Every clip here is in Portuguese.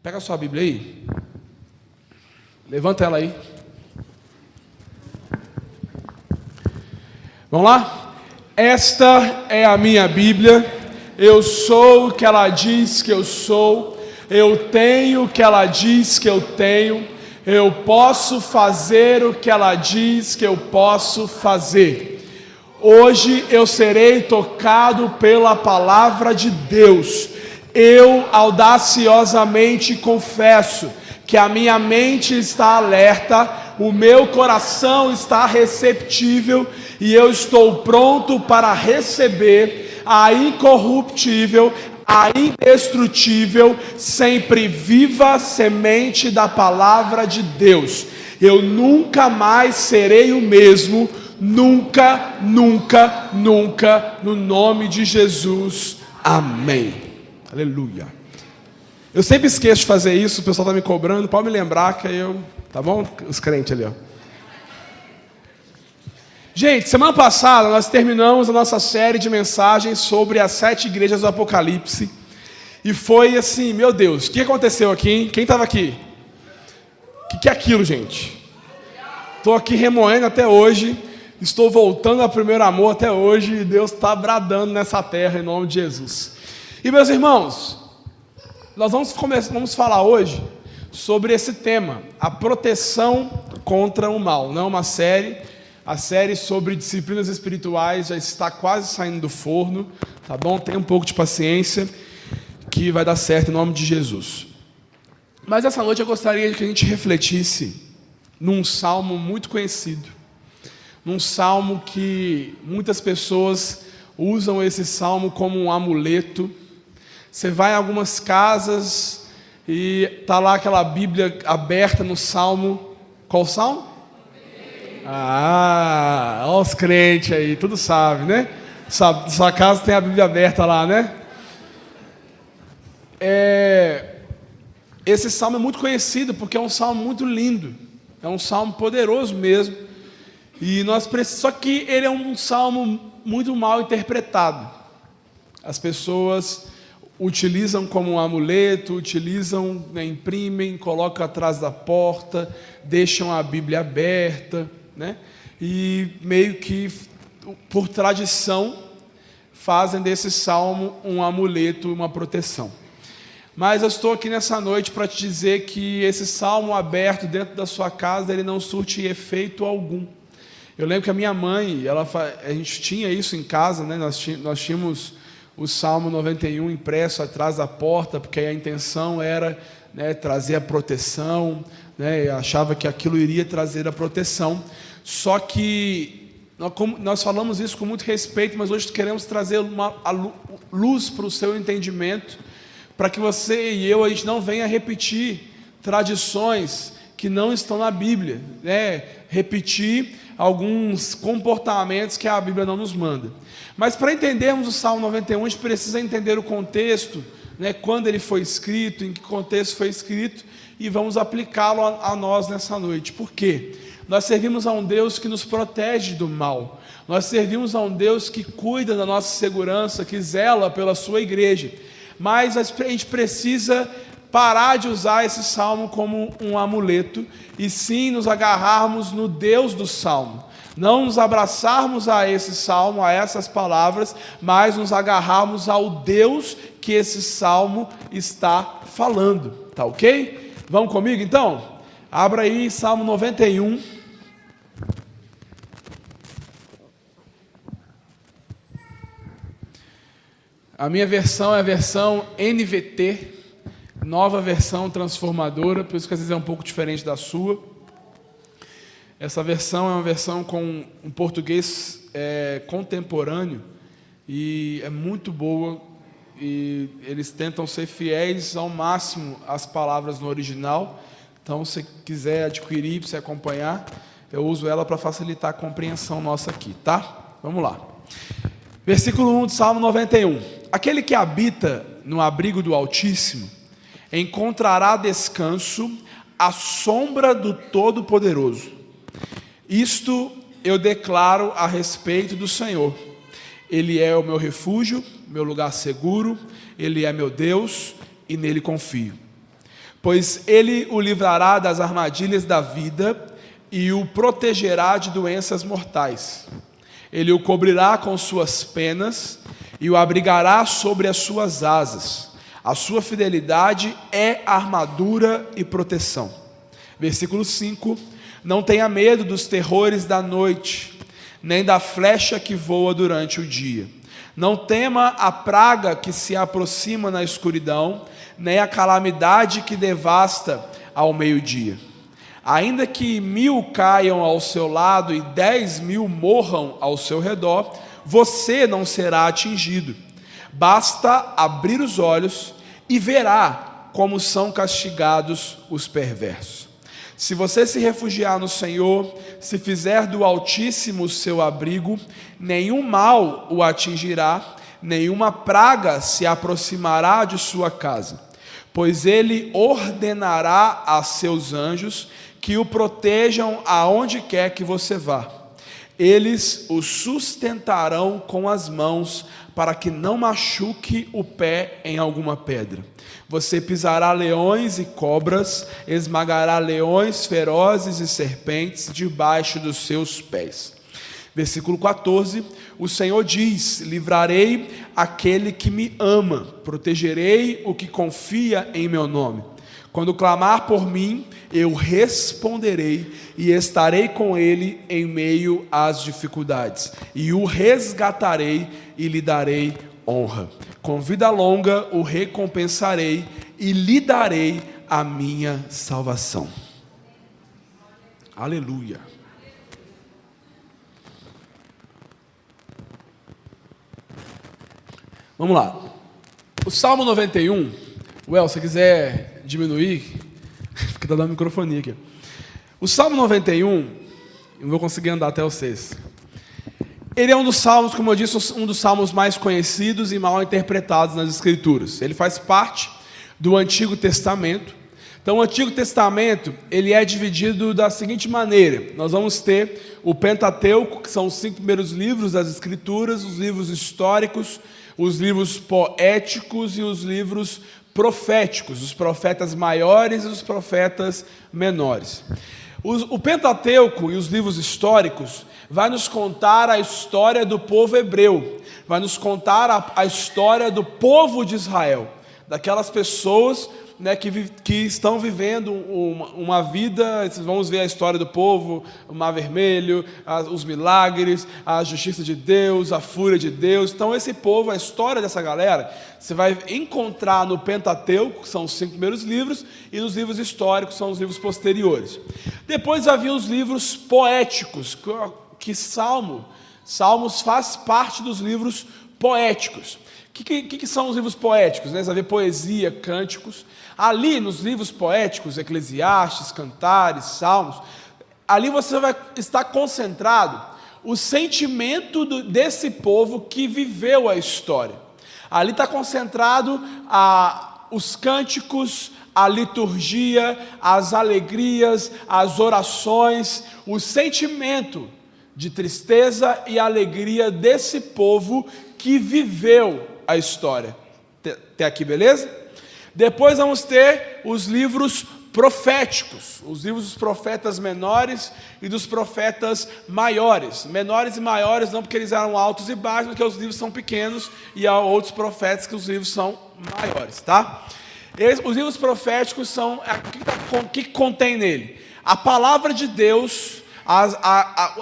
Pega a sua Bíblia aí. Levanta ela aí. Vamos lá? Esta é a minha Bíblia. Eu sou o que ela diz que eu sou. Eu tenho o que ela diz que eu tenho. Eu posso fazer o que ela diz que eu posso fazer. Hoje eu serei tocado pela palavra de Deus. Eu audaciosamente confesso que a minha mente está alerta, o meu coração está receptível e eu estou pronto para receber a incorruptível, a indestrutível, sempre viva semente da palavra de Deus. Eu nunca mais serei o mesmo, nunca, nunca, nunca, no nome de Jesus. Amém. Aleluia. Eu sempre esqueço de fazer isso, o pessoal está me cobrando, pode me lembrar que eu... Tá bom? Os crentes ali, ó. Gente, semana passada nós terminamos a nossa série de mensagens sobre as 7 igrejas do Apocalipse. E foi assim, meu Deus, o que aconteceu aqui, hein? Quem estava aqui? O que é aquilo, gente? Estou aqui remoendo até hoje, estou voltando ao primeiro amor até hoje, e Deus está bradando nessa terra em nome de Jesus. E meus irmãos, nós vamos falar hoje sobre esse tema, a proteção contra o mal. Não é uma série, a série sobre disciplinas espirituais já está quase saindo do forno, tá bom? Tenha um pouco de paciência, que vai dar certo em nome de Jesus. Mas essa noite eu gostaria que a gente refletisse num salmo muito conhecido, num salmo que muitas pessoas usam esse salmo como um amuleto. Você vai em algumas casas e está lá aquela Bíblia aberta no salmo. Qual salmo? Ah, olha os crentes aí, tudo sabe, né? Sua casa tem a Bíblia aberta lá, né? Esse salmo é muito conhecido porque é um salmo muito lindo. É um salmo poderoso mesmo. E só que ele é um salmo muito mal interpretado. As pessoas utilizam como um amuleto, utilizam, imprimem, colocam atrás da porta, deixam a Bíblia aberta, né? E meio que, por tradição, fazem desse salmo um amuleto, uma proteção. Mas eu estou aqui nessa noite para te dizer que esse salmo aberto dentro da sua casa, ele não surte efeito algum. Eu lembro que a minha mãe, a gente tinha isso em casa, né? Nós tínhamos o Salmo 91 impresso atrás da porta, porque a intenção era, né, trazer a proteção, né? Eu achava que aquilo iria trazer a proteção. Só que nós falamos isso com muito respeito, mas hoje queremos trazer a luz para o seu entendimento, para que você e eu, a gente não venha repetir tradições que não estão na Bíblia, né? Repetir alguns comportamentos que a Bíblia não nos manda. Mas para entendermos o Salmo 91, a gente precisa entender o contexto, né? Quando ele foi escrito, em que contexto foi escrito, e vamos aplicá-lo a nós nessa noite. Por quê? Nós servimos a um Deus que nos protege do mal. Nós servimos a um Deus que cuida da nossa segurança, que zela pela sua igreja. Mas a gente precisa parar de usar esse salmo como um amuleto e sim nos agarrarmos no Deus do salmo. Não nos abraçarmos a esse salmo, a essas palavras, mas nos agarrarmos ao Deus que esse salmo está falando. Tá ok? Vamos comigo então? Abra aí Salmo 91. A minha versão é a versão NVT, nova versão transformadora, por isso que às vezes é um pouco diferente da sua. Essa versão é uma versão com um português contemporâneo e é muito boa, e eles tentam ser fiéis ao máximo às palavras no original. Então, se quiser adquirir, para você acompanhar, eu uso ela para facilitar a compreensão nossa aqui, tá? Vamos lá. Versículo 1 do Salmo 91. Aquele que habita no abrigo do Altíssimo encontrará descanso à sombra do Todo-Poderoso. Isto eu declaro a respeito do Senhor. Ele é o meu refúgio, meu lugar seguro, Ele é meu Deus e nele confio. pois ele o livrará das armadilhas da vida e o protegerá de doenças mortais. Ele o cobrirá com suas penas e o abrigará sobre as suas asas. A sua fidelidade é armadura e proteção. Versículo 5: não tenha medo dos terrores da noite, nem da flecha que voa durante o dia. Não tema a praga que se aproxima na escuridão, nem a calamidade que devasta ao meio-dia. Ainda que 1000 caiam ao seu lado e 10.000 morram ao seu redor, você não será atingido. Basta abrir os olhos e verá como são castigados os perversos. Se você se refugiar no Senhor, se fizer do Altíssimo o seu abrigo, nenhum mal o atingirá, nenhuma praga se aproximará de sua casa, pois ele ordenará a seus anjos que o protejam aonde quer que você vá. Eles o sustentarão com as mãos, para que não machuque o pé em alguma pedra. Você pisará leões e cobras, esmagará leões ferozes e serpentes debaixo dos seus pés. Versículo 14, o Senhor diz: livrarei aquele que me ama, protegerei o que confia em meu nome. Quando clamar por mim, eu responderei e estarei com ele em meio às dificuldades, e o resgatarei e lhe darei honra. Com vida longa o recompensarei e lhe darei a minha salvação. Aleluia. Vamos lá. O Salmo 91, se você quiser diminuir, porque está dando microfonia aqui. O Salmo 91, eu vou conseguir andar até o 6. Ele é um dos salmos, como eu disse, um dos salmos mais conhecidos e mal interpretados nas Escrituras. Ele faz parte do Antigo Testamento. Então, o Antigo Testamento, ele é dividido da seguinte maneira: nós vamos ter o Pentateuco, que são os 5 primeiros livros das Escrituras, os livros históricos, os livros poéticos e os livros proféticos, os profetas maiores e os profetas menores. O Pentateuco e os livros históricos vai nos contar a história do povo hebreu, vai nos contar a história do povo de Israel, daquelas pessoas, né, que estão vivendo uma vida. Vamos ver a história do povo, o Mar Vermelho, os milagres, a justiça de Deus, a fúria de Deus. Então esse povo, a história dessa galera, você vai encontrar no Pentateuco, que são os 5 primeiros livros, e nos livros históricos, são os livros posteriores. Depois havia os livros poéticos, que Salmos faz parte dos livros poéticos. O que são os livros poéticos? Você vai ver poesia, cânticos. Ali nos livros poéticos, Eclesiastes, Cantares, Salmos, ali você vai estar concentrado o sentimento desse povo que viveu a história. Ali está concentrado os cânticos, a liturgia, as alegrias, as orações, o sentimento de tristeza e alegria desse povo que viveu a história. Até aqui, beleza? Depois vamos ter os livros proféticos, os livros dos profetas menores e dos profetas maiores. Menores e maiores não porque eles eram altos e baixos, porque os livros são pequenos, e há outros profetas que os livros são maiores, tá? Os livros proféticos são o que contém nele? A palavra de Deus,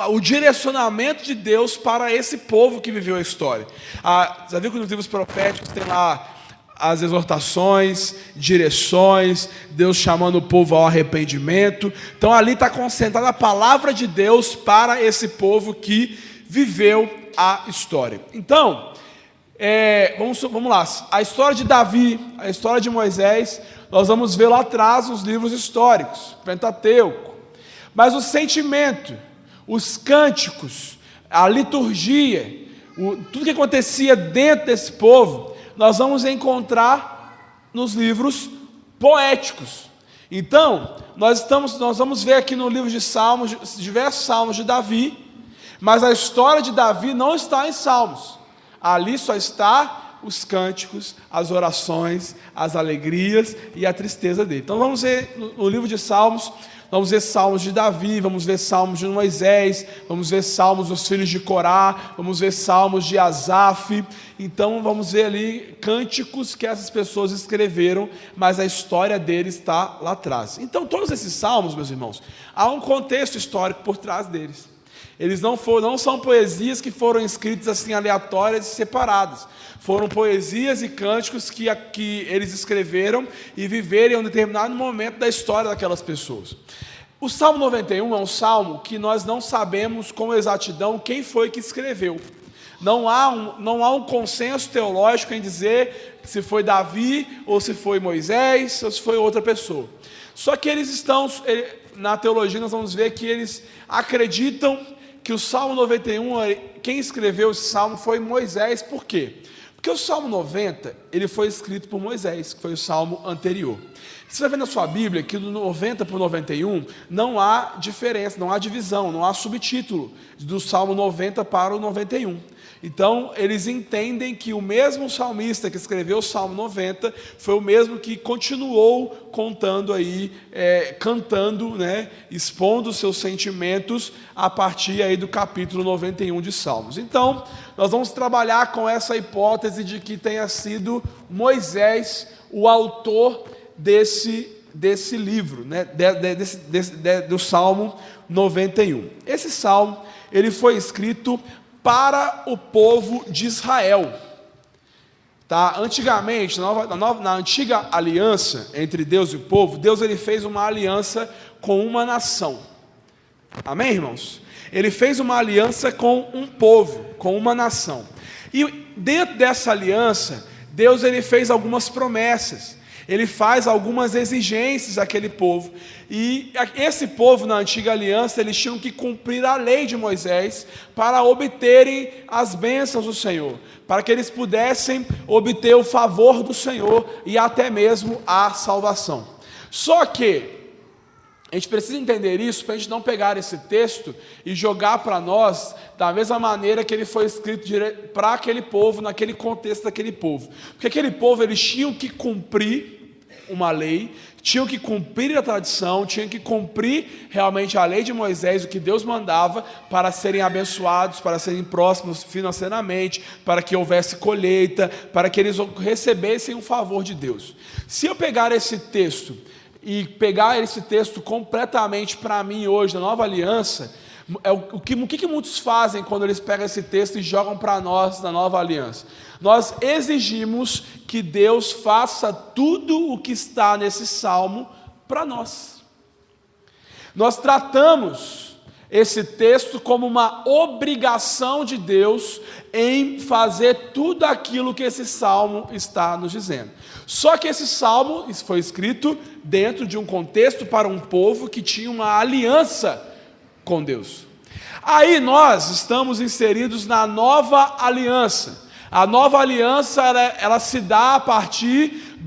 o direcionamento de Deus para esse povo que viveu a história. Já viu que nos livros proféticos tem lá as exortações, direções, Deus chamando o povo ao arrependimento. Então ali está concentrada a palavra de Deus para esse povo que viveu a história. Então, vamos lá, a história de Davi, a história de Moisés, nós vamos ver lá atrás nos livros históricos, Pentateuco. Mas o sentimento, os cânticos, a liturgia, tudo que acontecia dentro desse povo, nós vamos encontrar nos livros poéticos. Então, nós vamos ver aqui no livro de Salmos, diversos salmos de Davi, mas a história de Davi não está em Salmos. Ali só está os cânticos, as orações, as alegrias e a tristeza dele. Então vamos ver no livro de Salmos, vamos ver salmos de Davi, vamos ver salmos de Moisés, vamos ver salmos dos filhos de Corá, vamos ver salmos de Asaf. Então vamos ver ali cânticos que essas pessoas escreveram, mas a história deles está lá atrás. Então todos esses salmos, meus irmãos, há um contexto histórico por trás deles. Eles não são poesias que foram escritas assim aleatórias e separadas. Foram poesias e cânticos que eles escreveram e viveram em um determinado momento da história daquelas pessoas. O Salmo 91 é um salmo que nós não sabemos com exatidão quem foi que escreveu. Não há um consenso teológico em dizer se foi Davi, ou se foi Moisés, ou se foi outra pessoa. Só que na teologia nós vamos ver que eles acreditam que o Salmo 91, quem escreveu esse salmo foi Moisés. Por quê? Porque o Salmo 90, ele foi escrito por Moisés, que foi o salmo anterior. Você vai ver na sua Bíblia que do 90 para o 91 não há diferença, não há divisão, não há subtítulo do Salmo 90 para o 91. Então, eles entendem que o mesmo salmista que escreveu o Salmo 90 foi o mesmo que continuou contando aí, cantando, expondo seus sentimentos a partir aí do capítulo 91 de Salmos. Então, nós vamos trabalhar com essa hipótese de que tenha sido Moisés o autor desse livro, do Salmo 91. Esse salmo, ele foi escrito para o povo de Israel. Tá? Antigamente, na antiga aliança entre Deus e o povo, Deus ele fez uma aliança com uma nação. Amém, irmãos? Ele fez uma aliança com um povo, com uma nação. E dentro dessa aliança, Deus ele fez algumas promessas. Ele faz algumas exigências àquele povo, e esse povo na antiga aliança, eles tinham que cumprir a lei de Moisés, para obterem as bênçãos do Senhor, para que eles pudessem obter o favor do Senhor, e até mesmo a salvação. Só que a gente precisa entender isso, para a gente não pegar esse texto e jogar para nós da mesma maneira que ele foi escrito para aquele povo, naquele contexto daquele povo. Porque aquele povo, eles tinham que cumprir uma lei, tinham que cumprir a tradição, tinham que cumprir realmente a lei de Moisés, o que Deus mandava, para serem abençoados, para serem próximos financeiramente, para que houvesse colheita, para que eles recebessem o favor de Deus. Se eu pegar esse texto e pegar esse texto completamente para mim hoje, na nova aliança, o que muitos fazem quando eles pegam esse texto e jogam para nós na nova aliança? Nós exigimos que Deus faça tudo o que está nesse salmo para nós. Nós tratamos esse texto como uma obrigação de Deus em fazer tudo aquilo que esse salmo está nos dizendo. Só que esse salmo foi escrito dentro de um contexto para um povo que tinha uma aliança com Deus. Aí nós estamos inseridos na nova aliança. A nova aliança, ela se dá a partir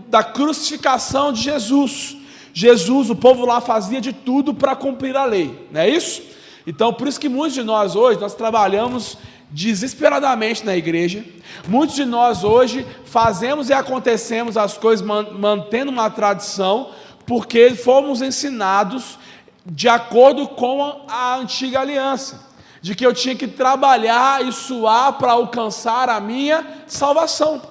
da crucificação de Jesus. Jesus, o povo lá fazia de tudo para cumprir a lei, não é isso? Então, por isso que muitos de nós hoje, nós trabalhamos desesperadamente na igreja. Muitos de nós hoje fazemos e acontecemos as coisas mantendo uma tradição, porque fomos ensinados de acordo com a antiga aliança, de que eu tinha que trabalhar e suar para alcançar a minha salvação.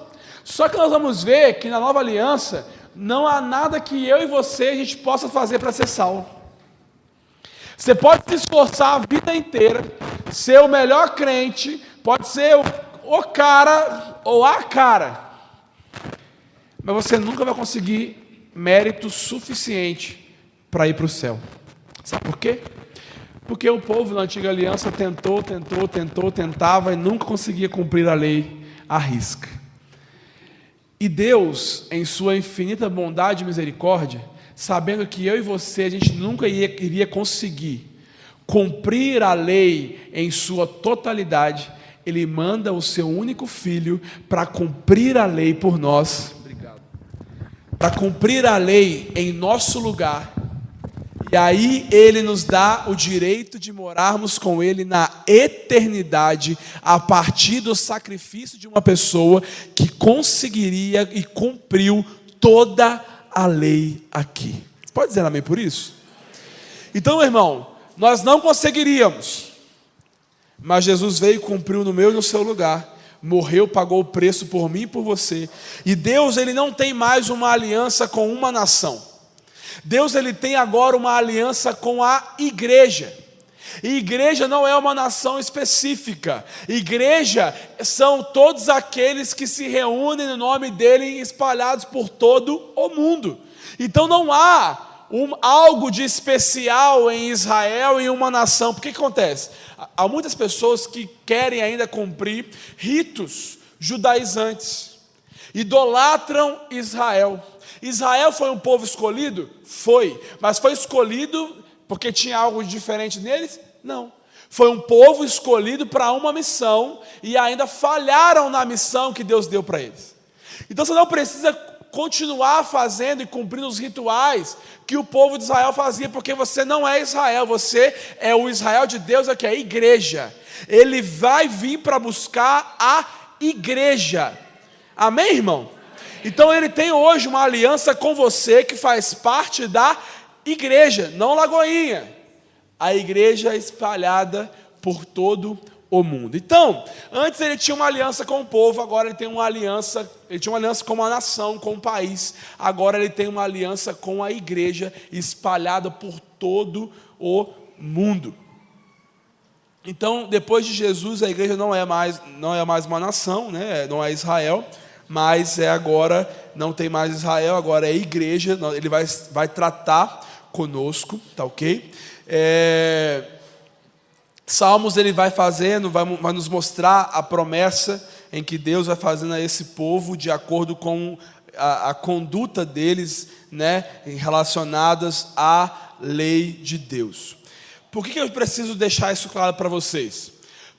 Só que nós vamos ver que na nova aliança não há nada que eu e você a gente possa fazer para ser salvo. Você pode se esforçar a vida inteira, ser o melhor crente, pode ser o cara ou a cara, mas você nunca vai conseguir mérito suficiente para ir para o céu. Sabe por quê? Porque o povo na antiga aliança tentava e nunca conseguia cumprir a lei à risca. E Deus, em sua infinita bondade e misericórdia, sabendo que eu e você, a gente nunca iria conseguir cumprir a lei em sua totalidade, Ele manda o seu único filho para cumprir a lei por nós, para cumprir a lei em nosso lugar, E aí ele nos dá o direito de morarmos com ele na eternidade, a partir do sacrifício de uma pessoa que conseguiria e cumpriu toda a lei aqui. Pode dizer amém por isso? Então, meu irmão, nós não conseguiríamos, mas Jesus veio e cumpriu no meu e no seu lugar, morreu, pagou o preço por mim e por você. E Deus, ele não tem mais uma aliança com uma nação. Deus, ele tem agora uma aliança com a igreja. E igreja não é uma nação específica. Igreja são todos aqueles que se reúnem no nome dele, espalhados por todo o mundo. Então não há algo de especial em Israel e uma nação. Porque o que acontece? Há muitas pessoas que querem ainda cumprir ritos judaizantes, idolatram Israel. Israel foi um povo escolhido? Foi. Mas foi escolhido porque tinha algo diferente neles? Não. Foi um povo escolhido para uma missão e ainda falharam na missão que Deus deu para eles. Então você não precisa continuar fazendo e cumprindo os rituais que o povo de Israel fazia, porque você não é Israel, você é o Israel de Deus, que é a igreja. Ele vai vir para buscar a igreja. Amém, irmão? Então ele tem hoje uma aliança com você que faz parte da igreja, não Lagoinha, a igreja espalhada por todo o mundo. Então, antes ele tinha uma aliança com o povo, agora ele tem uma aliança, ele tinha uma aliança com a nação, com o país, agora ele tem uma aliança com a igreja espalhada por todo o mundo. Então, depois de Jesus, a igreja não é mais uma nação, né? Não é Israel, mas agora, não tem mais Israel, agora é igreja, ele vai tratar conosco, tá ok? Salmos ele vai fazendo, vai nos mostrar a promessa em que Deus vai fazendo a esse povo de acordo com a conduta deles, né, relacionadas à lei de Deus. Por que eu preciso deixar isso claro para vocês?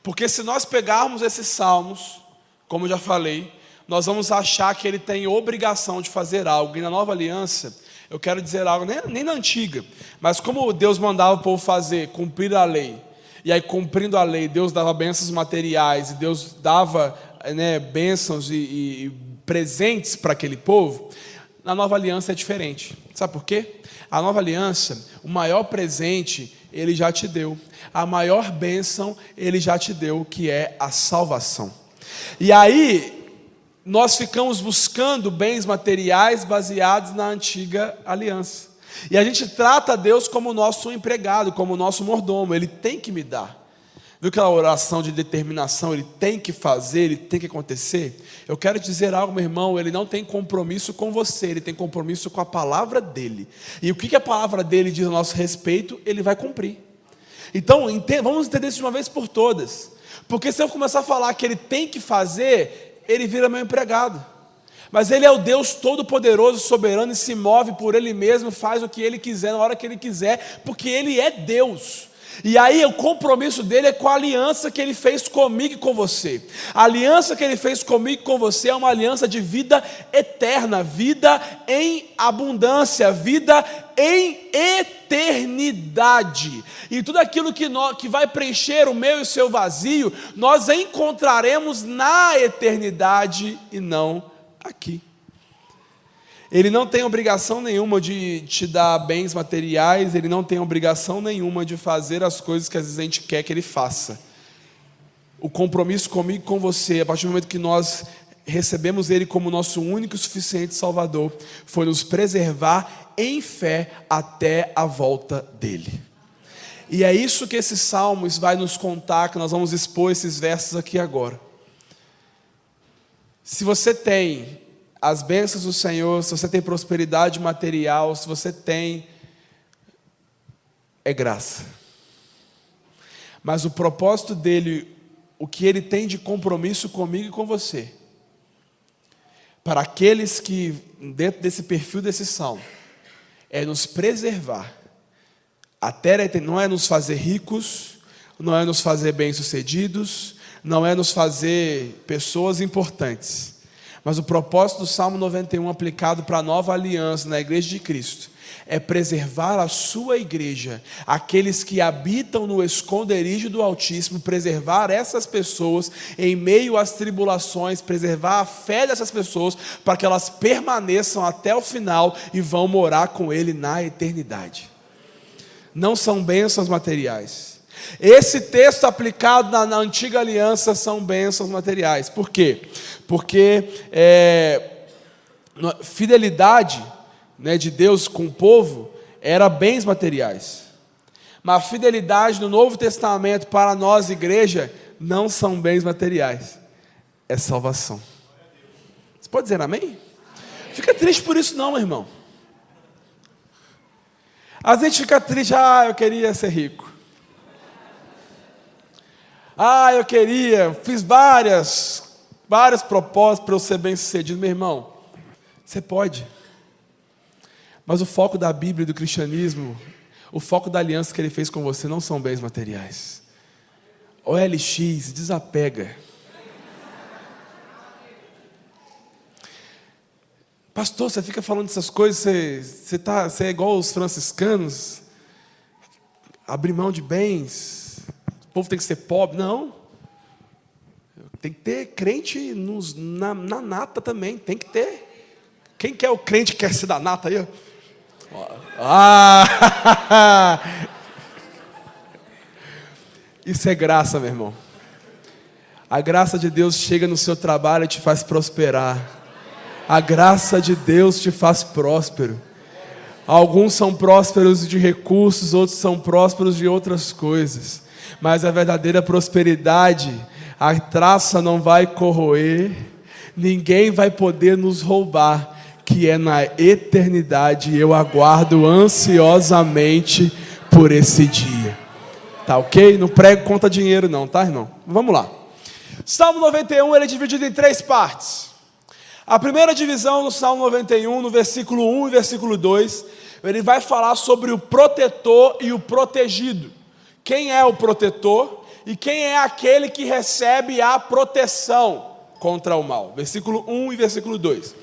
Porque se nós pegarmos esses salmos, como eu já falei, nós vamos achar que ele tem obrigação de fazer algo. E na nova aliança, eu quero dizer algo, nem na antiga, mas como Deus mandava o povo fazer, cumprir a lei, e aí cumprindo a lei, Deus dava bênçãos materiais, e Deus dava, né, bênçãos e presentes para aquele povo, na nova aliança é diferente. Sabe por quê? A nova aliança, o maior presente, ele já te deu. A maior bênção, ele já te deu, que é a salvação. E aí, nós ficamos buscando bens materiais baseados na antiga aliança. E a gente trata Deus como nosso empregado, como nosso mordomo. Ele tem que me dar. Viu aquela oração de determinação? Ele tem que fazer, ele tem que acontecer. Eu quero dizer algo, meu irmão. Ele não tem compromisso com você, ele tem compromisso com a palavra dele. E o que a palavra dele diz a nosso respeito, ele vai cumprir. Então, vamos entender isso de uma vez por todas. Porque se eu começar a falar que ele tem que fazer, ele vira meu empregado. Mas ele é o Deus todo-poderoso, soberano, e se move por ele mesmo, faz o que ele quiser, na hora que ele quiser, porque ele é Deus. E aí o compromisso dele é com a aliança que ele fez comigo e com você. A aliança que ele fez comigo e com você é uma aliança de vida eterna, vida em abundância, vida em eternidade. E tudo aquilo que vai preencher o meu e o seu vazio, nós encontraremos na eternidade e não aqui. Ele não tem obrigação nenhuma de te dar bens materiais, ele não tem obrigação nenhuma de fazer as coisas que às vezes a gente quer que ele faça. O compromisso comigo e com você, a partir do momento que nós recebemos ele como nosso único e suficiente Salvador, foi nos preservar em fé até a volta dele. E é isso que esse salmo vai nos contar, que nós vamos expor esses versos aqui agora. Se você tem as bênçãos do Senhor, se você tem prosperidade material, se você tem, é graça. Mas o propósito dele, o que ele tem de compromisso comigo e com você, para aqueles que, dentro desse perfil desse salmo, é nos preservar, até não é nos fazer ricos, não é nos fazer bem-sucedidos, não é nos fazer pessoas importantes. Mas o propósito do Salmo 91 aplicado para a nova aliança na igreja de Cristo é preservar a sua igreja, aqueles que habitam no esconderijo do Altíssimo, preservar essas pessoas em meio às tribulações, preservar a fé dessas pessoas, para que elas permaneçam até o final e vão morar com Ele na eternidade. Não são bênçãos materiais. Esse texto aplicado na antiga aliança são bênçãos materiais. Por quê? Porque fidelidade, né, de Deus com o povo era bens materiais. Mas a fidelidade no Novo Testamento para nós, igreja, não são bens materiais. É salvação. Você pode dizer amém? Fica triste por isso não, meu irmão. Às vezes fica triste, eu queria ser rico. Eu queria, fiz vários propósitos para eu ser bem sucedido. Meu irmão, você pode. Mas o foco da Bíblia e do cristianismo, o foco da aliança que Ele fez com você não são bens materiais. OLX, desapega. Pastor, você fica falando dessas coisas, você é igual os franciscanos, abrir mão de bens, o povo tem que ser pobre. Não, tem que ter crente na nata também, tem que ter. Quem quer o crente que quer ser da nata aí? Isso é graça, meu irmão. A graça de Deus chega no seu trabalho e te faz prosperar. A graça de Deus te faz próspero. Alguns são prósperos de recursos, outros são prósperos de outras coisas. Mas a verdadeira prosperidade, a traça não vai corroer, ninguém vai poder nos roubar, que é na eternidade. Eu aguardo ansiosamente por esse dia. Tá ok? Não prego conta dinheiro não, tá, irmão? Vamos lá. Salmo 91, ele é dividido em 3 partes. A primeira divisão no Salmo 91, no versículo 1 e versículo 2, ele vai falar sobre o protetor e o protegido. Quem é o protetor e quem é aquele que recebe a proteção contra o mal. Versículo 1 e versículo 2.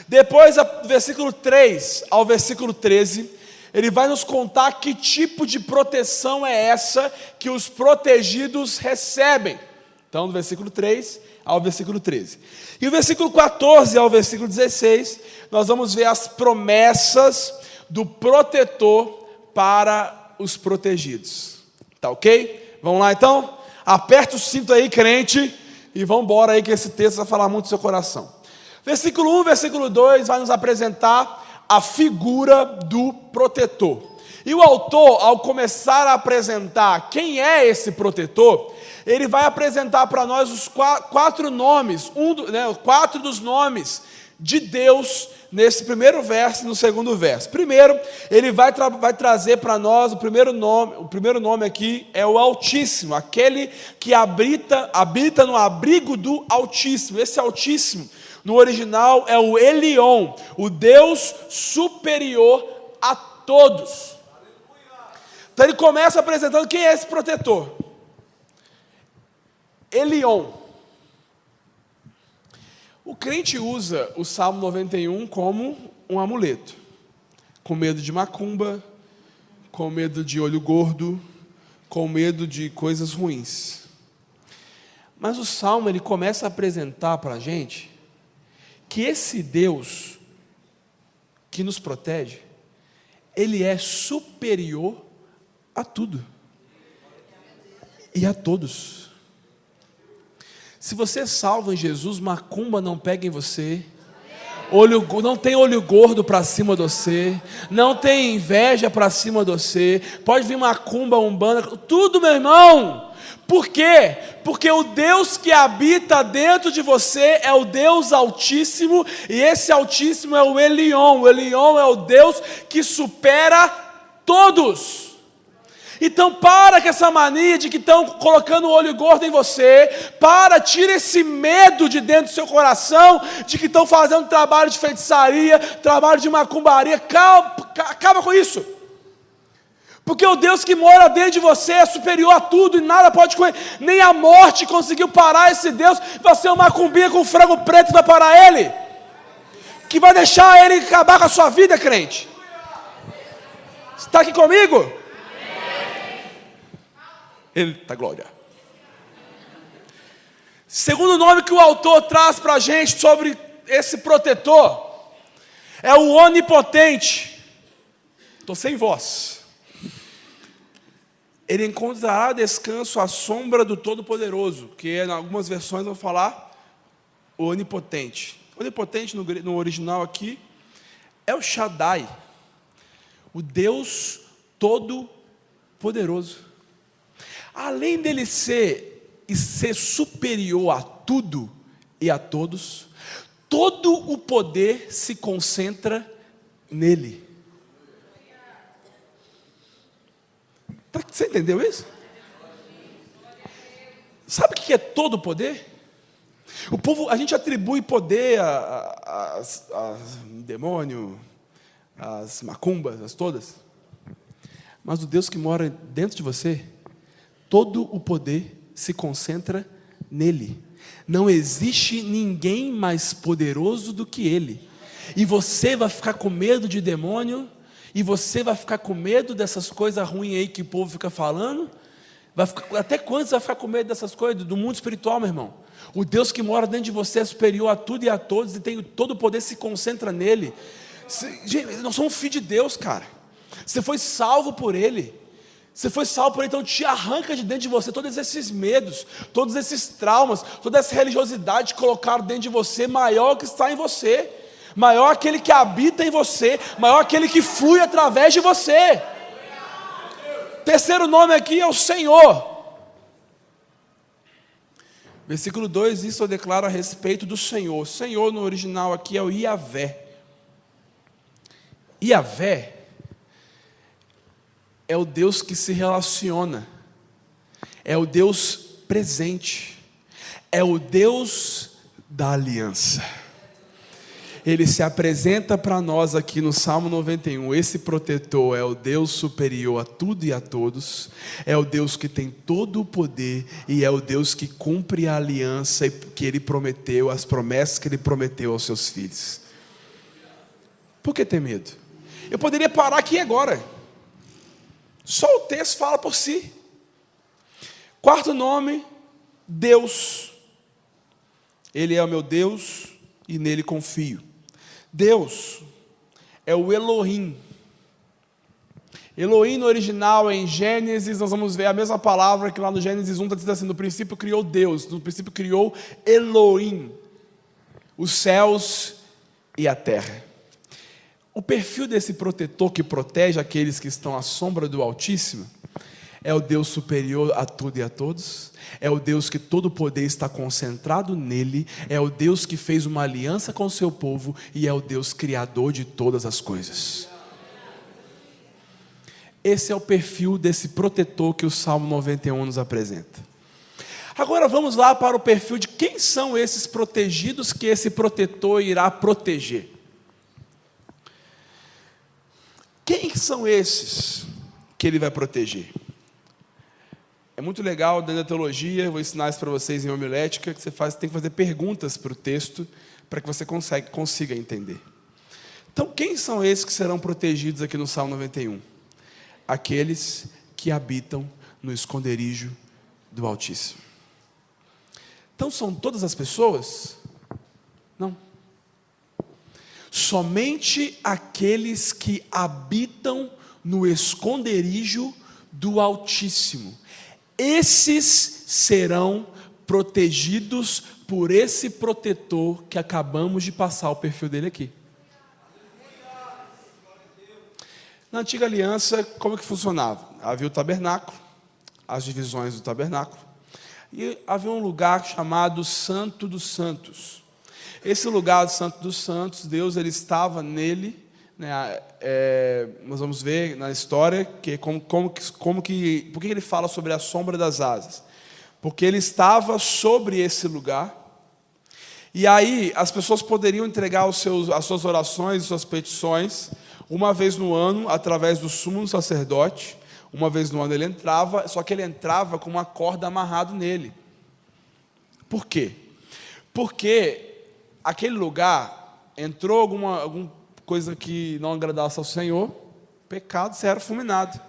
Depois, do versículo 3 ao versículo 13, ele vai nos contar que tipo de proteção é essa que os protegidos recebem. Então, do versículo 3 ao versículo 13. E o versículo 14 ao versículo 16, nós vamos ver as promessas do protetor para os protegidos. Tá ok? Vamos lá então? Aperta o cinto aí, crente, e vamos embora aí que esse texto vai falar muito do seu coração. Versículo 1, versículo 2 vai nos apresentar a figura do protetor. E o autor, ao começar a apresentar quem é esse protetor, ele vai apresentar para nós os 4 nomes, 4 dos nomes de Deus nesse primeiro verso e no segundo verso. Primeiro, ele vai trazer para nós o primeiro nome aqui é o Altíssimo, aquele que habita no abrigo do Altíssimo. Esse Altíssimo, no original, é o Elion, o Deus superior a todos. Então ele começa apresentando quem é esse protetor. Elion. O crente usa o Salmo 91 como um amuleto, com medo de macumba, com medo de olho gordo, com medo de coisas ruins. Mas o Salmo, ele começa a apresentar para a gente que esse Deus que nos protege, ele é superior a tudo e a todos. Se você é salvo em Jesus, macumba não pega em você, não tem olho gordo para cima de você, não tem inveja para cima de você, pode vir macumba, umbanda, tudo, meu irmão. Por quê? Porque o Deus que habita dentro de você é o Deus Altíssimo, e esse Altíssimo é o Elion. O Elion é o Deus que supera todos. Então para com essa mania de que estão colocando o olho gordo em você, tira esse medo de dentro do seu coração, de que estão fazendo trabalho de feitiçaria, trabalho de macumbaria. Acaba com isso. Porque o Deus que mora dentro de você é superior a tudo e nada pode, nem a morte conseguiu parar esse Deus. Vai ser uma macumbinha com frango preto e vai parar ele, que vai deixar ele acabar com a sua vida, crente. Está aqui comigo? Eita glória. Segundo nome que o autor traz para a gente sobre esse protetor é o onipotente. Estou sem voz. Ele encontrará descanso à sombra do Todo-Poderoso, que em algumas versões vão falar o onipotente. Onipotente no original aqui é o Shaddai, o Deus Todo-Poderoso. Além dele ser superior a tudo e a todos, todo o poder se concentra nele. Você entendeu isso? Sabe o que é todo o poder? O povo, a gente atribui poder a demônio, as macumbas, as todas. Mas o Deus que mora dentro de você, todo o poder se concentra nele. Não existe ninguém mais poderoso do que ele. E você vai ficar com medo de demônio, e você vai ficar com medo dessas coisas ruins aí que o povo fica falando. Até quando você vai ficar com medo dessas coisas, do mundo espiritual, meu irmão? O Deus que mora dentro de você é superior a tudo e a todos, e tem todo o poder, se concentra nele. Gente, nós somos filhos de Deus, cara. Você foi salvo por ele. Você foi salvo por ele, então te arranca de dentro de você todos esses medos, todos esses traumas, toda essa religiosidade que colocaram dentro de você, maior que está em você, maior aquele que habita em você, maior aquele que flui através de você. Terceiro nome aqui é o Senhor. Versículo 2, isso eu declaro a respeito do Senhor. Senhor no original aqui é o Iavé. Iavé é o Deus que se relaciona, é o Deus presente, é o Deus da aliança. Ele se apresenta para nós aqui no Salmo 91, esse protetor é o Deus superior a tudo e a todos, é o Deus que tem todo o poder, e é o Deus que cumpre a aliança que Ele prometeu, as promessas que Ele prometeu aos seus filhos. Por que ter medo? Eu poderia parar aqui agora, só o texto fala por si. Quarto nome, Deus. Ele é o meu Deus e nele confio. Deus é o Elohim. Elohim no original, em Gênesis, nós vamos ver a mesma palavra que lá no Gênesis 1 está dizendo assim: no princípio criou Deus, no princípio criou Elohim, os céus e a terra. O perfil desse protetor que protege aqueles que estão à sombra do Altíssimo é o Deus superior a tudo e a todos, é o Deus que todo o poder está concentrado nele, é o Deus que fez uma aliança com o seu povo e é o Deus criador de todas as coisas. Esse é o perfil desse protetor que o Salmo 91 nos apresenta. Agora vamos lá para o perfil de quem são esses protegidos que esse protetor irá proteger. Quem são esses que ele vai proteger? É muito legal dentro da teologia, vou ensinar isso para vocês em homilética, que você tem que fazer perguntas para o texto, para que você consiga entender. Então, quem são esses que serão protegidos aqui no Salmo 91? Aqueles que habitam no esconderijo do Altíssimo. Então, são todas as pessoas? Não. Somente aqueles que habitam no esconderijo do Altíssimo. Esses serão protegidos por esse protetor que acabamos de passar o perfil dele aqui. Na antiga aliança, como que funcionava? Havia o tabernáculo, as divisões do tabernáculo, e havia um lugar chamado Santo dos Santos. Esse lugar do Santo dos Santos, Deus ele estava nele, né? Nós vamos ver na história que por que ele fala sobre a sombra das asas? Porque ele estava sobre esse lugar, e aí as pessoas poderiam entregar as suas orações, as suas petições, uma vez no ano, através do sumo sacerdote. Uma vez no ano ele entrava, só que ele entrava com uma corda amarrada nele. Por quê? Porque aquele lugar entrou alguma coisa que não agradasse ao Senhor, Pecado, você era fulminado.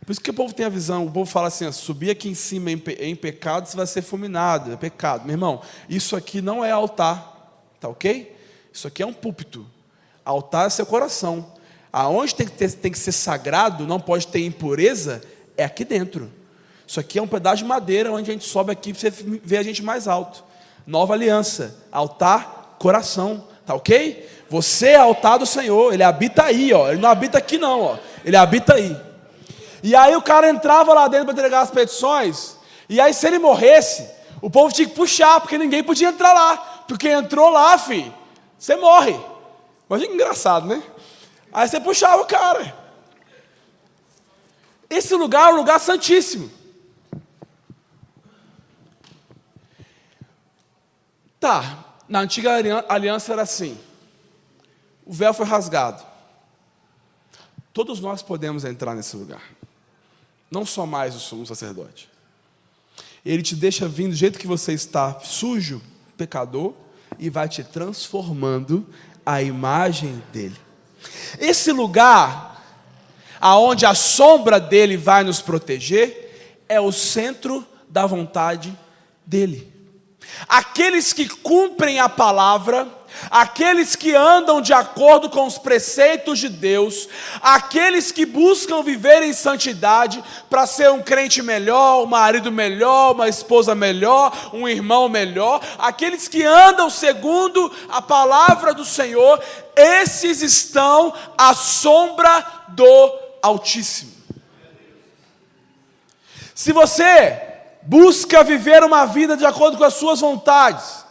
Por isso que o povo tem a visão, o povo fala assim, subir aqui em cima em pecado, você vai ser fulminado, é pecado. Meu irmão, isso aqui não é altar, tá ok? Isso aqui é um púlpito. Altar é seu coração. Aonde tem que ser sagrado, não pode ter impureza, é aqui dentro. Isso aqui é um pedaço de madeira, onde a gente sobe aqui para você ver a gente mais alto. Nova aliança, altar, coração, tá ok? Você é altar do Senhor, Ele habita aí, ó. Ele não habita aqui não, ó. Ele habita aí. E aí o cara entrava lá dentro para entregar as petições, e aí se ele morresse, o povo tinha que puxar, porque ninguém podia entrar lá, porque entrou lá, filho, você morre. Imagina que engraçado, né? Aí você puxava o cara. Esse lugar é um lugar santíssimo. Tá, na antiga aliança era assim, o véu foi rasgado. Todos nós podemos entrar nesse lugar. Não só mais o sumo sacerdote. Ele te deixa vir do jeito que você está, sujo, pecador, e vai te transformando à imagem dele. Esse lugar, aonde a sombra dele vai nos proteger, é o centro da vontade dele. Aqueles que cumprem a palavra, aqueles que andam de acordo com os preceitos de Deus, aqueles que buscam viver em santidade para ser um crente melhor, um marido melhor, uma esposa melhor, um irmão melhor, aqueles que andam segundo a palavra do Senhor, esses estão à sombra do Altíssimo. Se você busca viver uma vida de acordo com as suas vontades,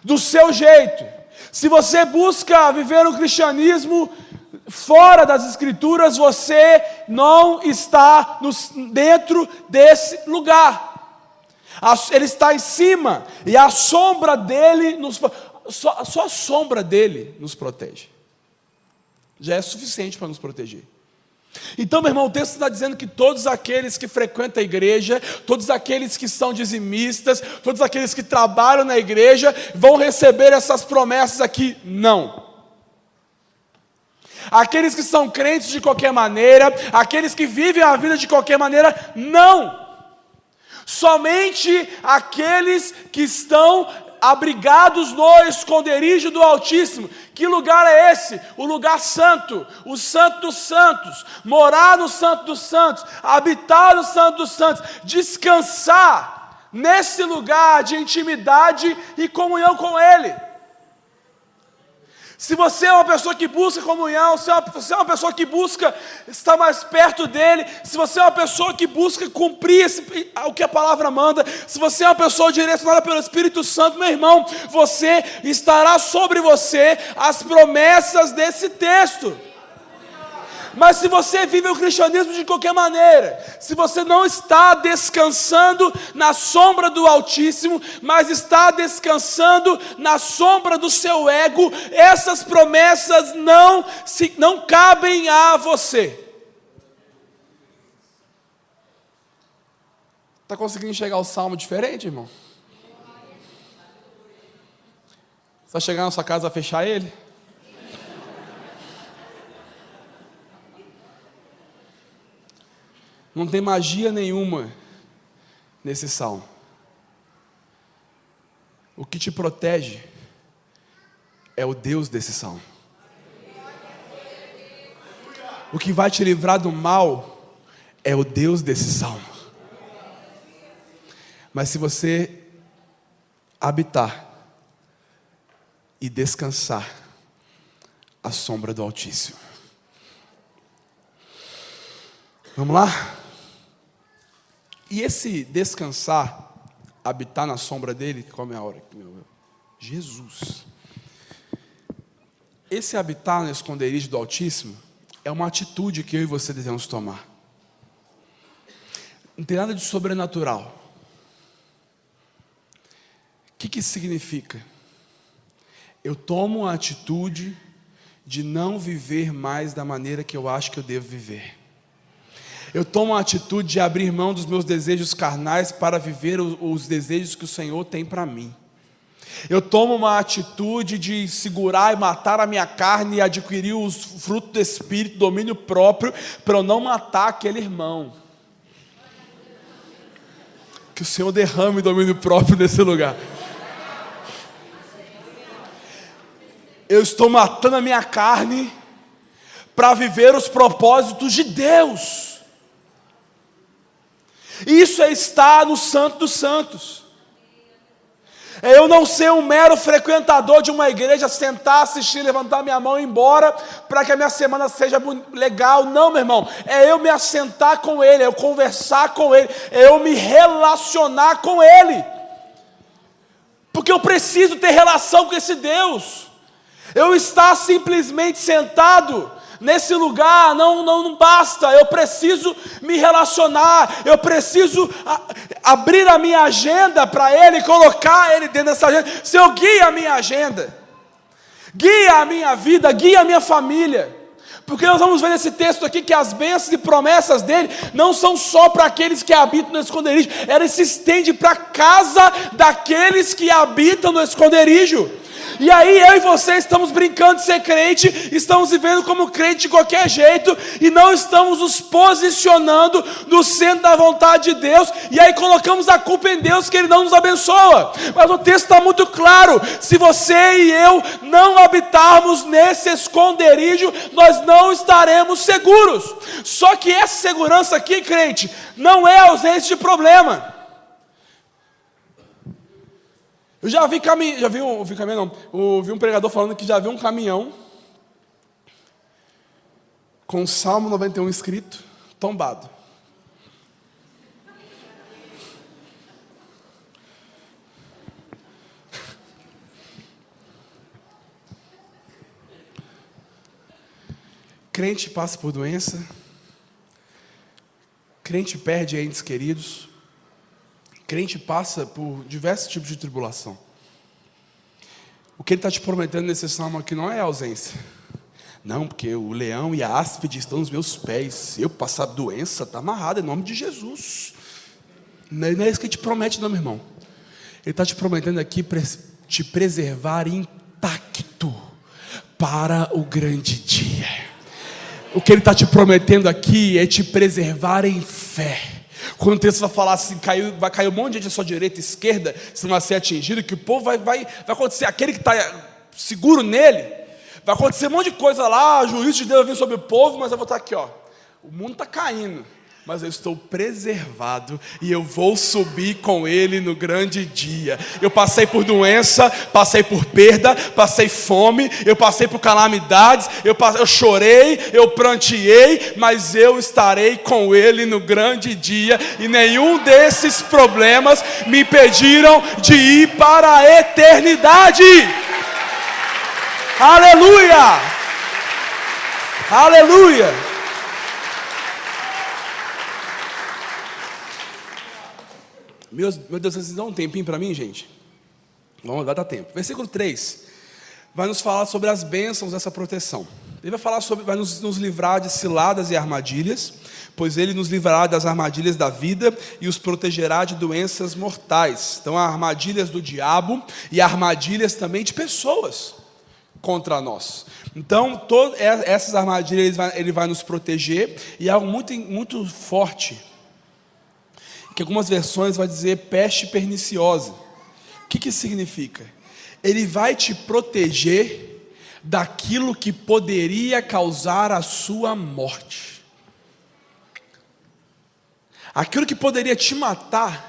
do seu jeito, se você busca viver um cristianismo fora das Escrituras, você não está dentro desse lugar. Ele está em cima, e a sombra dele, só a sombra dele nos protege. Já é suficiente para nos proteger. Então, meu irmão, o texto está dizendo que todos aqueles que frequentam a igreja, todos aqueles que são dizimistas, todos aqueles que trabalham na igreja, vão receber essas promessas aqui. Não. Aqueles que são crentes de qualquer maneira, aqueles que vivem a vida de qualquer maneira, não. Somente aqueles que estão abrigados no esconderijo do Altíssimo. Que lugar é esse? O lugar santo, o Santo dos Santos, morar no Santo dos Santos, habitar no Santo dos Santos, descansar nesse lugar de intimidade e comunhão com Ele. Se você é uma pessoa que busca comunhão, se você é uma pessoa que busca estar mais perto dEle, se você é uma pessoa que busca cumprir o que a palavra manda, se você é uma pessoa direcionada pelo Espírito Santo, meu irmão, você estará sobre você as promessas desse texto. Mas se você vive o cristianismo de qualquer maneira, se você não está descansando na sombra do Altíssimo, mas está descansando na sombra do seu ego, essas promessas não cabem a você. Está conseguindo enxergar o salmo diferente, irmão? Você vai chegar na sua casa a fechar ele? Não tem magia nenhuma nesse salmo. O que te protege é o Deus desse salmo. O que vai te livrar do mal é o Deus desse salmo. Mas se você habitar e descansar à sombra do Altíssimo. Vamos lá? E esse descansar, habitar na sombra dele, qual é a hora aqui, meu Deus? Jesus. Esse habitar no esconderijo do Altíssimo é uma atitude que eu e você devemos tomar. Não tem nada de sobrenatural. O que isso significa? Eu tomo a atitude de não viver mais da maneira que eu acho que eu devo viver. Eu tomo a atitude de abrir mão dos meus desejos carnais para viver os desejos que o Senhor tem para mim. Eu tomo uma atitude de segurar e matar a minha carne e adquirir os frutos do Espírito, domínio próprio, para eu não matar aquele irmão. Que o Senhor derrame domínio próprio nesse lugar. Eu estou matando a minha carne para viver os propósitos de Deus. Isso é estar no Santo dos Santos. É eu não ser um mero frequentador de uma igreja, sentar, assistir, levantar minha mão e ir embora, para que a minha semana seja legal. Não, meu irmão, é eu me assentar com Ele, é eu conversar com Ele, é eu me relacionar com Ele, porque eu preciso ter relação com esse Deus. Eu estar simplesmente sentado nesse lugar não basta, eu preciso me relacionar, eu preciso abrir a minha agenda para Ele, colocar Ele dentro dessa agenda. Senhor, guia a minha agenda, guia a minha vida, guia a minha família, porque nós vamos ver nesse texto aqui que as bênçãos e promessas dele não são só para aqueles que habitam no esconderijo, ela se estende para a casa daqueles que habitam no esconderijo. E aí eu e você estamos brincando de ser crente, estamos vivendo como crente de qualquer jeito, e não estamos nos posicionando no centro da vontade de Deus, e aí colocamos a culpa em Deus que Ele não nos abençoa. Mas o texto está muito claro: se você e eu não habitarmos nesse esconderijo, nós não estaremos seguros. Só que essa segurança aqui, crente, não é ausência de problema. Eu já vi um pregador falando que já viu um caminhão com o Salmo 91 escrito, tombado. Crente passa por doença, crente perde entes queridos, crente passa por diversos tipos de tribulação. O que ele está te prometendo nesse salmo aqui não é ausência. Não, porque o leão e a áspide estão nos meus pés. Se eu passar doença, está amarrado em nome de Jesus. Não é isso que ele te promete, não, meu irmão. Ele está te prometendo aqui te preservar intacto para o grande dia. O que ele está te prometendo aqui é te preservar em fé. Quando o texto vai falar assim, vai cair um monte de gente à sua direita e esquerda, se não vai ser atingido, que o povo vai acontecer, aquele que está seguro nele, vai acontecer um monte de coisa lá, o juízo de Deus vai vir sobre o povo, mas eu vou estar aqui, ó, o mundo está caindo, mas eu estou preservado e eu vou subir com Ele no grande dia. Eu passei por doença, passei por perda, passei fome, eu passei por calamidades, eu chorei, eu pranteei, mas eu estarei com Ele no grande dia, e nenhum desses problemas me impediram de ir para a eternidade. Aleluia! Aleluia! Meu Deus, vocês dão um tempinho para mim, gente? Vamos, vai dar tempo. Versículo 3 vai nos falar sobre as bênçãos dessa proteção. Ele vai nos livrar de ciladas e armadilhas, pois Ele nos livrará das armadilhas da vida e os protegerá de doenças mortais. Então, há armadilhas do diabo e armadilhas também de pessoas contra nós. Então, todas essas armadilhas Ele vai nos proteger, e algo muito, muito forte, que algumas versões vai dizer peste perniciosa. O que isso significa? Ele vai te proteger daquilo que poderia causar a sua morte. Aquilo que poderia te matar.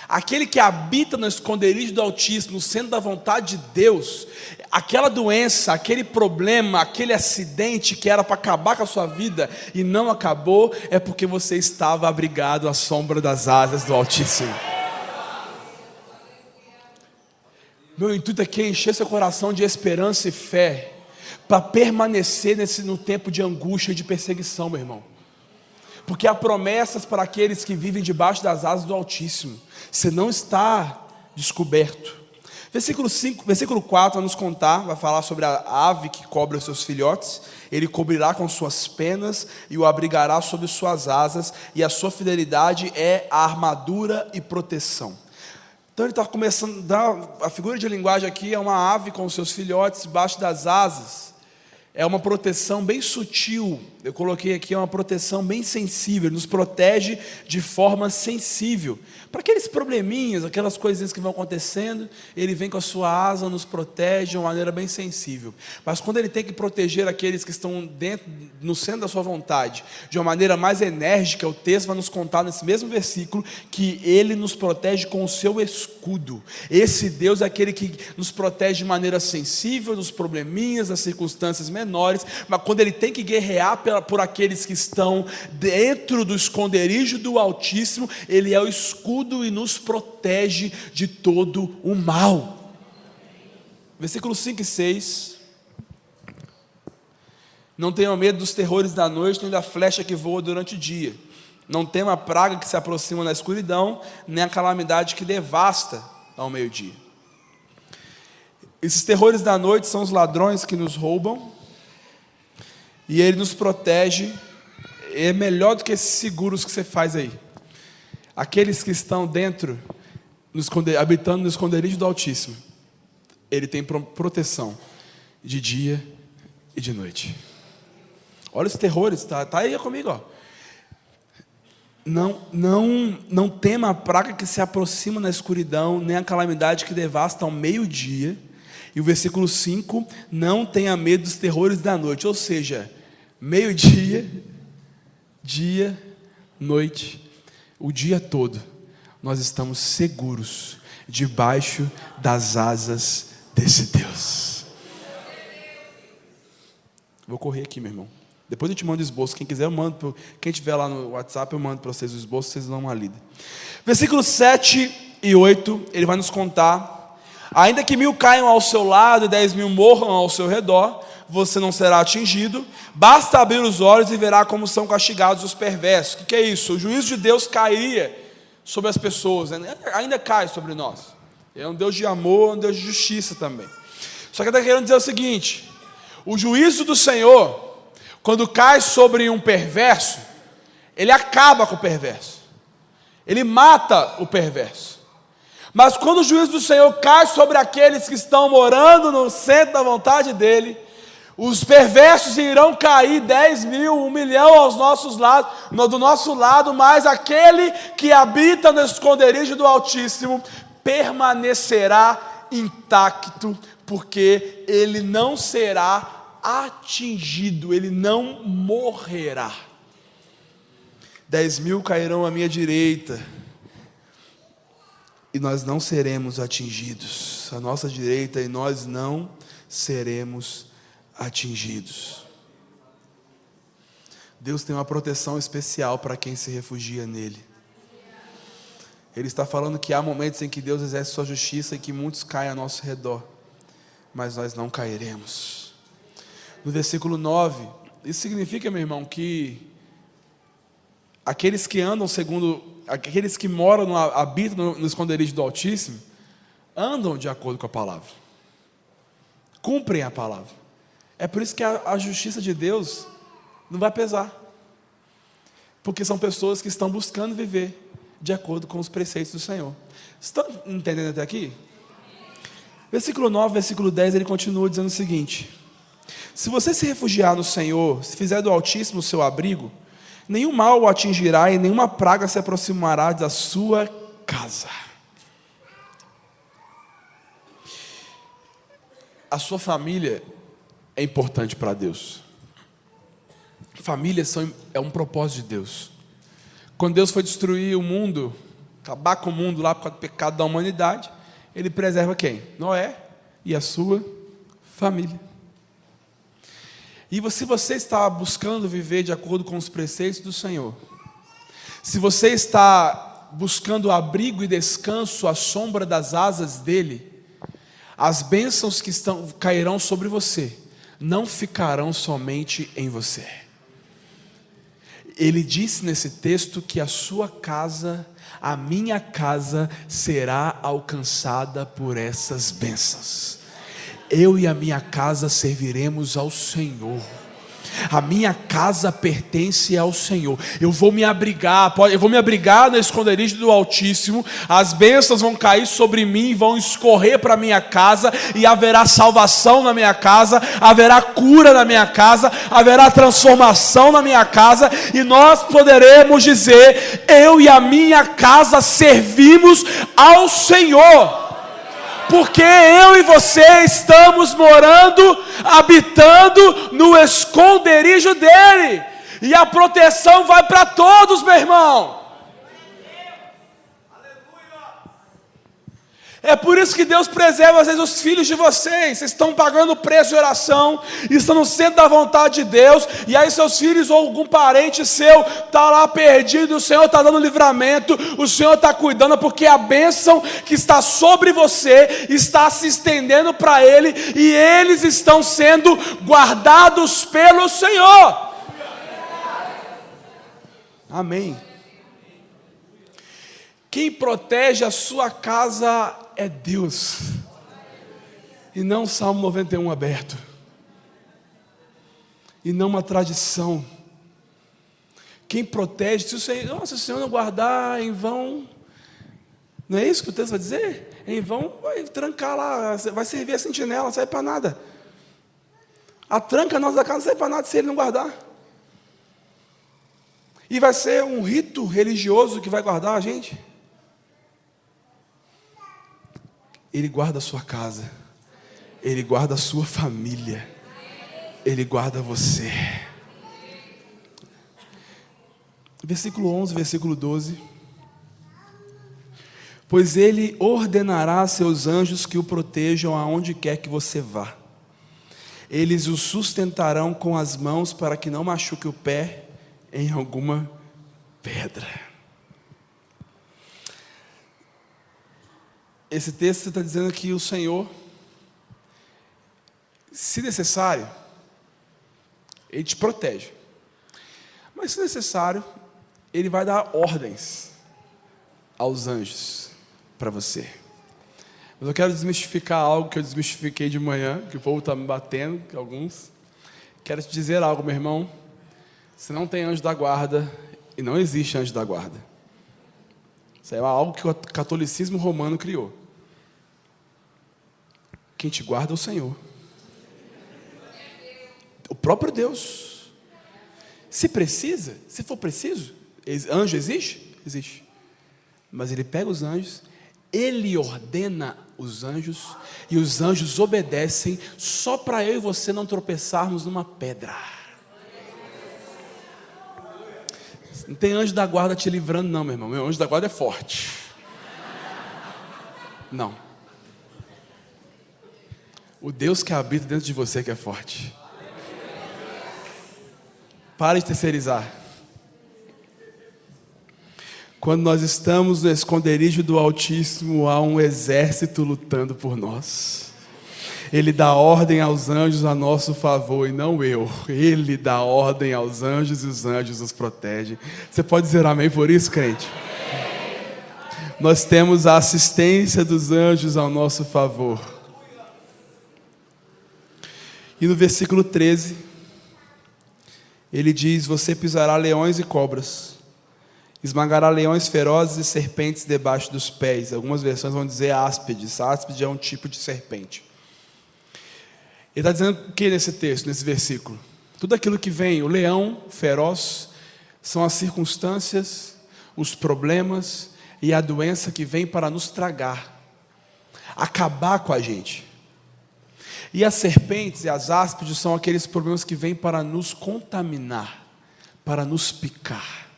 Aquele que habita no esconderijo do Altíssimo, no centro da vontade de Deus, aquela doença, aquele problema, aquele acidente que era para acabar com a sua vida e não acabou, é porque você estava abrigado à sombra das asas do Altíssimo. Meu intuito aqui é encher seu coração de esperança e fé, para permanecer no tempo de angústia e de perseguição, meu irmão. Porque há promessas para aqueles que vivem debaixo das asas do Altíssimo. Você não está descoberto. Versículo 4 vai nos contar, vai falar sobre a ave que cobre os seus filhotes. Ele cobrirá com suas penas e o abrigará sob suas asas, e a sua fidelidade é a armadura e proteção. Então ele está começando a dar, a figura de linguagem aqui é uma ave com os seus filhotes debaixo das asas. É uma proteção bem sutil. Eu coloquei aqui, é uma proteção bem sensível. Nos protege de forma sensível. Para aqueles probleminhas, aquelas coisinhas que vão acontecendo, ele vem com a sua asa, nos protege de uma maneira bem sensível. Mas quando ele tem que proteger aqueles que estão dentro, no centro da sua vontade, de uma maneira mais enérgica, o texto vai nos contar nesse mesmo versículo que ele nos protege com o seu escudo. Esse Deus é aquele que nos protege de maneira sensível dos probleminhas, das circunstâncias menores, mas quando ele tem que guerrear por aqueles que estão dentro do esconderijo do Altíssimo, ele é o escudo e nos protege de todo o mal. Versículos 5 e 6. Não tenham medo dos terrores da noite, nem da flecha que voa durante o dia. Não tema a praga que se aproxima na escuridão, nem a calamidade que devasta ao meio-dia. Esses terrores da noite são os ladrões que nos roubam, e ele nos protege. É melhor do que esses seguros que você faz aí. Aqueles que estão dentro, habitando no esconderijo do Altíssimo, ele tem proteção de dia e de noite. Olha os terrores, tá aí comigo, ó. Não tema a praga que se aproxima na escuridão, nem a calamidade que devasta ao meio-dia. E o versículo 5, não tenha medo dos terrores da noite. Ou seja, meio-dia, dia, noite, o dia todo, nós estamos seguros debaixo das asas desse Deus. Vou correr aqui, meu irmão. Depois eu te mando o esboço. Quem quiser eu mando. Quem tiver lá no WhatsApp eu mando para vocês o esboço, vocês dão uma lida. Versículos 7 e 8, ele vai nos contar: ainda que 1000 caiam ao seu lado e 10.000 morram ao seu redor, você não será atingido. Basta abrir os olhos e verá como são castigados os perversos. O que é isso? O juízo de Deus cairia sobre as pessoas, né? Ainda cai sobre nós. Ele é um Deus de amor, um Deus de justiça também. Só que ele está querendo dizer o seguinte: o juízo do Senhor, quando cai sobre um perverso, ele acaba com o perverso, ele mata o perverso. Mas quando o juízo do Senhor cai sobre aqueles que estão morando no centro da vontade dele, os perversos irão cair 10.000, 1 milhão aos nossos lados, do nosso lado, mas aquele que habita no esconderijo do Altíssimo permanecerá intacto, porque ele não será atingido, ele não morrerá. 10.000 cairão à minha direita, e nós não seremos atingidos, à nossa direita, e nós não seremos atingidos. Deus tem uma proteção especial para quem se refugia nele. Ele está falando que há momentos em que Deus exerce sua justiça e que muitos caem ao nosso redor, mas nós não cairemos. No versículo 9, isso significa, meu irmão, que aqueles que andam segundo, aqueles que moram, habitam no esconderijo do Altíssimo, andam de acordo com a palavra, cumprem a palavra. É por isso que a justiça de Deus não vai pesar, porque são pessoas que estão buscando viver de acordo com os preceitos do Senhor. Estão entendendo até aqui? Versículo 9, versículo 10, ele continua dizendo o seguinte: se você se refugiar no Senhor, se fizer do Altíssimo o seu abrigo, nenhum mal o atingirá e nenhuma praga se aproximará da sua casa. A sua família é importante para Deus. Famílias é um propósito de Deus. Quando Deus foi destruir o mundo, acabar com o mundo lá por causa do pecado da humanidade, ele preserva quem? Noé e a sua família. E se você está buscando viver de acordo com os preceitos do Senhor, se você está buscando abrigo e descanso à sombra das asas dele, as bênçãos que cairão sobre você não ficarão somente em você. Ele disse nesse texto que a sua casa, a minha casa, será alcançada por essas bênçãos. Eu e a minha casa serviremos ao Senhor. A minha casa pertence ao Senhor. Eu vou me abrigar no esconderijo do Altíssimo. As bênçãos vão cair sobre mim, vão escorrer para a minha casa, e haverá salvação na minha casa, haverá cura na minha casa, haverá transformação na minha casa, e nós poderemos dizer: eu e a minha casa servimos ao Senhor. Porque eu e você estamos morando, habitando no esconderijo dele. E a proteção vai para todos, meu irmão. É por isso que Deus preserva às vezes os filhos de vocês. Vocês estão pagando o preço de oração, estão no centro da vontade de Deus, e aí seus filhos ou algum parente seu está lá perdido, o Senhor está dando livramento, o Senhor está cuidando, porque a bênção que está sobre você está se estendendo para ele, e eles estão sendo guardados pelo Senhor. Amém. Quem protege a sua casa é Deus, e não Salmo 91 aberto, e não uma tradição. Quem protege, se o Senhor não guardar, em vão, não é isso que o texto vai dizer? Em vão vai trancar lá, vai servir a sentinela, não serve para nada. A tranca nossa da casa não serve para nada se ele não guardar. E vai ser um rito religioso que vai guardar a gente? Ele guarda a sua casa, ele guarda a sua família, ele guarda você. Versículo 11, versículo 12. Pois ele ordenará a seus anjos que o protejam aonde quer que você vá. Eles o sustentarão com as mãos para que não machuque o pé em alguma pedra. Esse texto está dizendo que o Senhor, se necessário, Ele te protege. Mas se necessário, Ele vai dar ordens aos anjos para você. Mas eu quero desmistificar algo que eu desmistifiquei de manhã, que o povo está me batendo, que alguns. Quero te dizer algo, meu irmão. Você não tem anjo da guarda, e não existe anjo da guarda. Isso é algo que o catolicismo romano criou. Quem te guarda é o Senhor, o próprio Deus. Se for preciso, anjo existe? Existe. Mas ele pega os anjos, ele ordena os anjos, e os anjos obedecem, só para eu e você não tropeçarmos numa pedra. Não tem anjo da guarda te livrando não, meu irmão. Meu anjo da guarda é forte. Não. O Deus que habita dentro de você que é forte. Pare de terceirizar. Quando nós estamos no esconderijo do Altíssimo, há um exército lutando por nós. Ele dá ordem aos anjos a nosso favor, e não eu. Ele dá ordem aos anjos, e os anjos nos protegem. Você pode dizer amém por isso, crente? Nós temos a assistência dos anjos ao nosso favor. E no versículo 13, ele diz: você pisará leões e cobras, esmagará leões ferozes e serpentes debaixo dos pés. Algumas versões vão dizer áspides. Áspide é um tipo de serpente. Ele está dizendo o que nesse texto, nesse versículo? Tudo aquilo que vem, o leão feroz, são as circunstâncias, os problemas e a doença que vem para nos tragar, acabar com a gente. E as serpentes e as áspides são aqueles problemas que vêm para nos contaminar, para nos picar.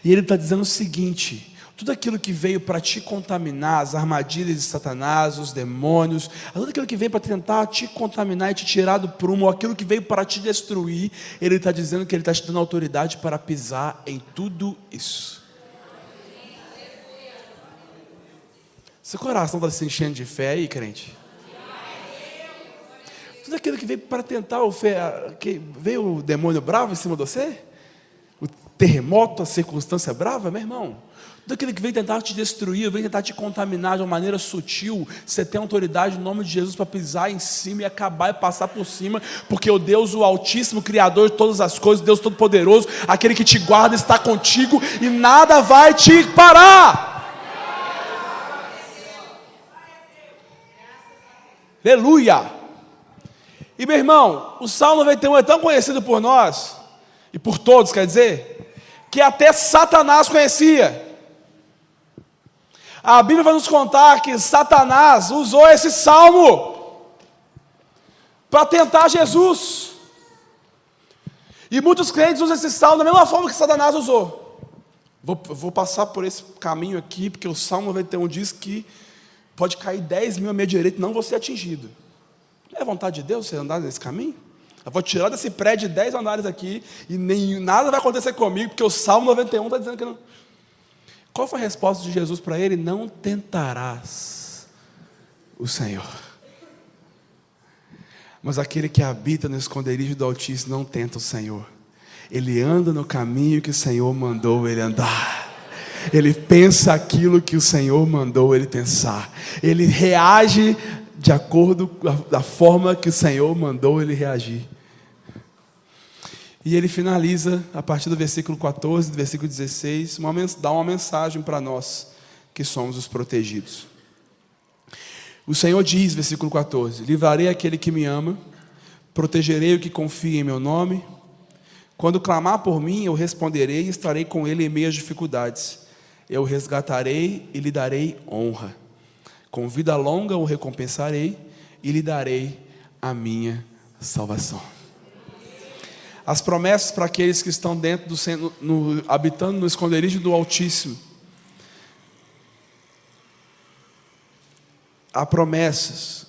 E ele está dizendo o seguinte: tudo aquilo que veio para te contaminar, as armadilhas de Satanás, os demônios, tudo aquilo que veio para tentar te contaminar e te tirar do prumo, ou aquilo que veio para te destruir, ele está dizendo que ele está te dando autoridade para pisar em tudo isso. Seu coração está se enchendo de fé aí, crente? Tudo aquilo que veio para tentar, que veio o demônio bravo em cima de você, terremoto, a circunstância brava, meu irmão, tudo aquilo que vem tentar te destruir, vem tentar te contaminar de uma maneira sutil, você tem autoridade no nome de Jesus para pisar em cima e acabar e passar por cima, porque o Deus, o Altíssimo, Criador de todas as coisas, Deus Todo-Poderoso, aquele que te guarda, está contigo e nada vai te parar. Aleluia! E meu irmão, o Salmo 91 é tão conhecido por nós, e por todos, quer dizer, que até Satanás conhecia. A Bíblia vai nos contar que Satanás usou esse salmo para tentar Jesus. E muitos crentes usam esse salmo da mesma forma que Satanás usou. Vou passar por esse caminho aqui, porque o Salmo 91 diz que pode cair 10 mil à minha direita e não vou ser atingido. Não é a vontade de Deus você andar nesse caminho? Eu vou tirar desse prédio de 10 andares aqui e nada vai acontecer comigo, porque o Salmo 91 está dizendo que não. Qual foi a resposta de Jesus para ele? Não tentarás o Senhor. Mas aquele que habita no esconderijo do Altíssimo não tenta o Senhor. Ele anda no caminho que o Senhor mandou ele andar. Ele pensa aquilo que o Senhor mandou ele pensar. Ele reage de acordo da forma que o Senhor mandou ele reagir. E ele finaliza, a partir do versículo 14, do versículo 16, dá uma mensagem para nós, que somos os protegidos. O Senhor diz, versículo 14, livrarei aquele que me ama, protegerei o que confia em meu nome. Quando clamar por mim, eu responderei e estarei com ele em meio às dificuldades. Eu o resgatarei e lhe darei honra. Com vida longa o recompensarei e lhe darei a minha salvação. As promessas para aqueles que estão dentro habitando no esconderijo do Altíssimo. Há promessas,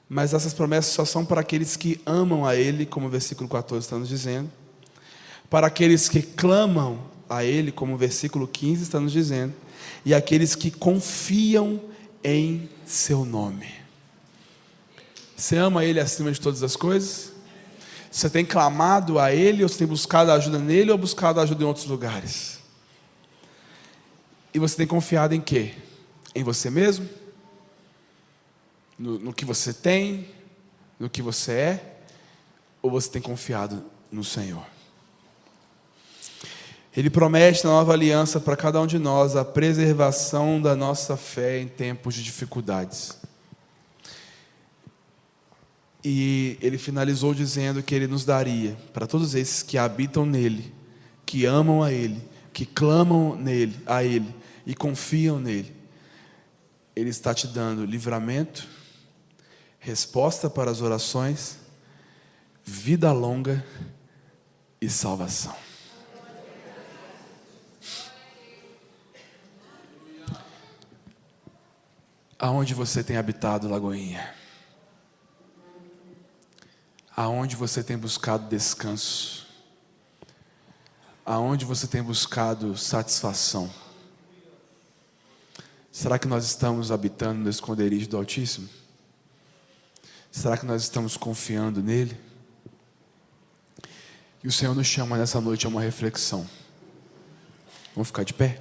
mas essas promessas só são para aqueles que amam a Ele, como o versículo 14 está nos dizendo. Para aqueles que clamam a Ele, como o versículo 15 está nos dizendo. E aqueles que confiam em seu nome. Você ama Ele acima de todas as coisas? Você tem clamado a Ele, ou você tem buscado ajuda nele, ou buscado ajuda em outros lugares? E você tem confiado em quê? Em você mesmo? No que você tem? No que você é? Ou você tem confiado no Senhor? Ele promete na nova aliança para cada um de nós a preservação da nossa fé em tempos de dificuldades. E ele finalizou dizendo que ele nos daria, para todos esses que habitam nele, que amam a ele, que clamam a ele e confiam nele, ele está te dando livramento, resposta para as orações, vida longa e salvação. Aonde você tem habitado, Lagoinha? Aonde você tem buscado descanso? Aonde você tem buscado satisfação? Será que nós estamos habitando no esconderijo do Altíssimo? Será que nós estamos confiando nele? E o Senhor nos chama nessa noite a uma reflexão. Vamos ficar de pé?